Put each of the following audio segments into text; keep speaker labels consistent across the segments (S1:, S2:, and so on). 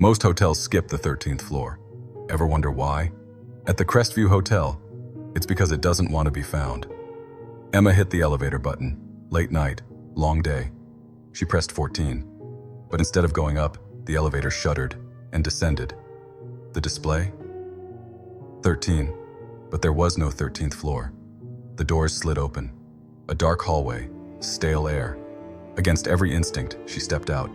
S1: Most hotels skip the 13th floor. Ever wonder why? At the Crestview Hotel, it's because it doesn't want to be found. Emma hit the elevator button. Late night, long day. She pressed 14. But instead of going up, the elevator shuddered and descended. The display? 13. But there was no 13th floor. The doors slid open. A dark hallway, stale air. Against every instinct, she stepped out.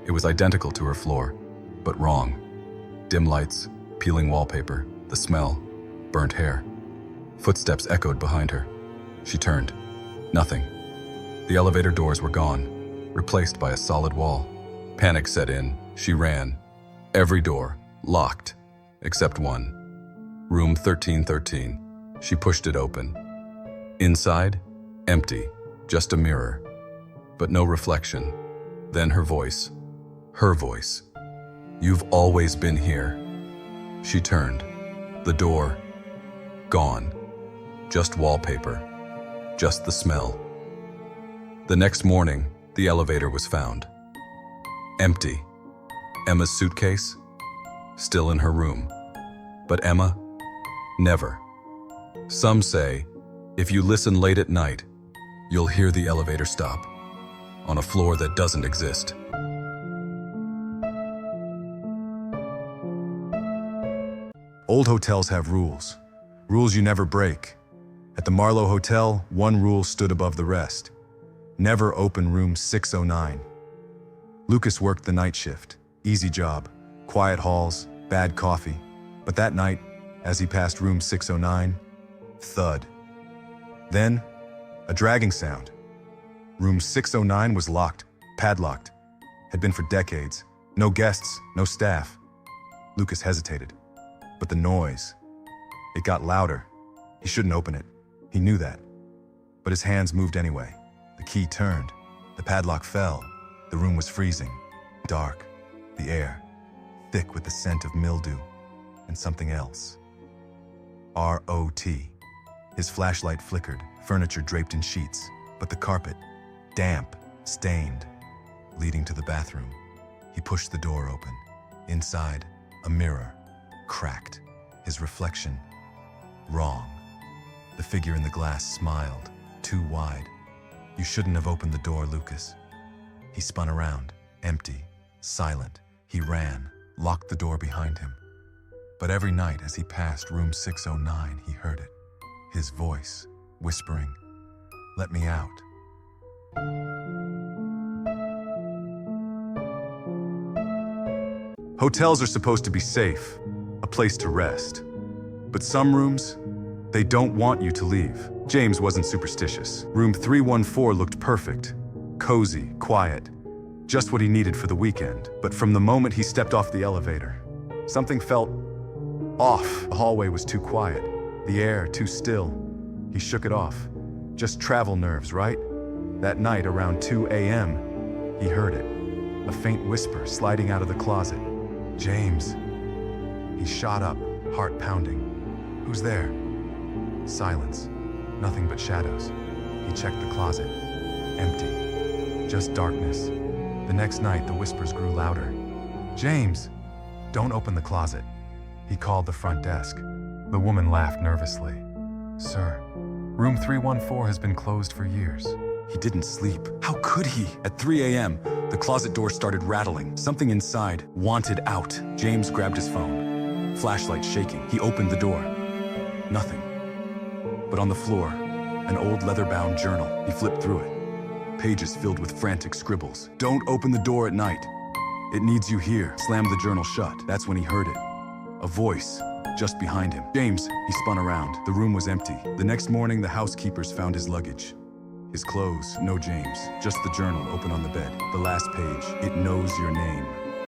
S1: It was identical to her floor, but wrong. Dim lights, peeling wallpaper, the smell, burnt hair. Footsteps echoed behind her. She turned. Nothing. The elevator doors were gone, replaced by a solid wall. Panic set in. She ran. Every door, locked, except one. Room 1313. She pushed it open. Inside, empty, just a mirror. But no reflection. Then her voice. Her voice. "You've always been here." She turned. The door, gone. Just wallpaper. Just the smell. The next morning, the elevator was found. Empty. Emma's suitcase? Still in her room. But Emma? Never. Some say, if you listen late at night, you'll hear the elevator stop on a floor that doesn't exist.
S2: Old hotels have rules. Rules you never break. At the Marlowe Hotel, one rule stood above the rest. Never open room 609. Lucas worked the night shift. Easy job. Quiet halls, bad coffee. But that night, as he passed room 609, thud. Then, a dragging sound. Room 609 was locked, padlocked. Had been for decades. No guests, no staff. Lucas hesitated. But the noise, it got louder. He shouldn't open it. He knew that. But his hands moved anyway. The key turned. The padlock fell. The room was freezing. Dark. The air, thick with the scent of mildew and something else. R.O.T. His flashlight flickered, furniture draped in sheets, but the carpet, damp, stained, leading to the bathroom. He pushed the door open. Inside, a mirror, cracked. His reflection, wrong. The figure in the glass smiled, too wide. "You shouldn't have opened the door, Lucas." He spun around, empty, silent. He ran, locked the door behind him. But every night as he passed room 609, he heard it. His voice, whispering, "Let me out." Hotels are supposed to be safe, a place to rest. But some rooms, they don't want you to leave. James wasn't superstitious. Room 314 looked perfect, cozy, quiet, just what he needed for the weekend. But from the moment he stepped off the elevator, something felt off. The hallway was too quiet, the air too still. He shook it off. Just travel nerves, right? That night around 2 a.m., he heard it. A faint whisper sliding out of the closet. "James." He shot up, heart pounding. "Who's there?" Silence. Nothing but shadows. He checked the closet. Empty. Just darkness. The next night, the whispers grew louder. "James, don't open the closet." He called the front desk. The woman laughed nervously. "Sir, room 314 has been closed for years." He didn't sleep. How could he? At 3 a.m., the closet door started rattling. Something inside wanted out. James grabbed his phone. Flashlight shaking. He opened the door. Nothing. But on the floor, an old leather-bound journal. He flipped through it. Pages filled with frantic scribbles. "Don't open the door at night. It needs you here." Slammed the journal shut. That's when he heard it. A voice just behind him. "James." He spun around. The room was empty. The next morning, the housekeepers found his luggage. His clothes, no James. Just the journal open on the bed. The last page. "It knows your name."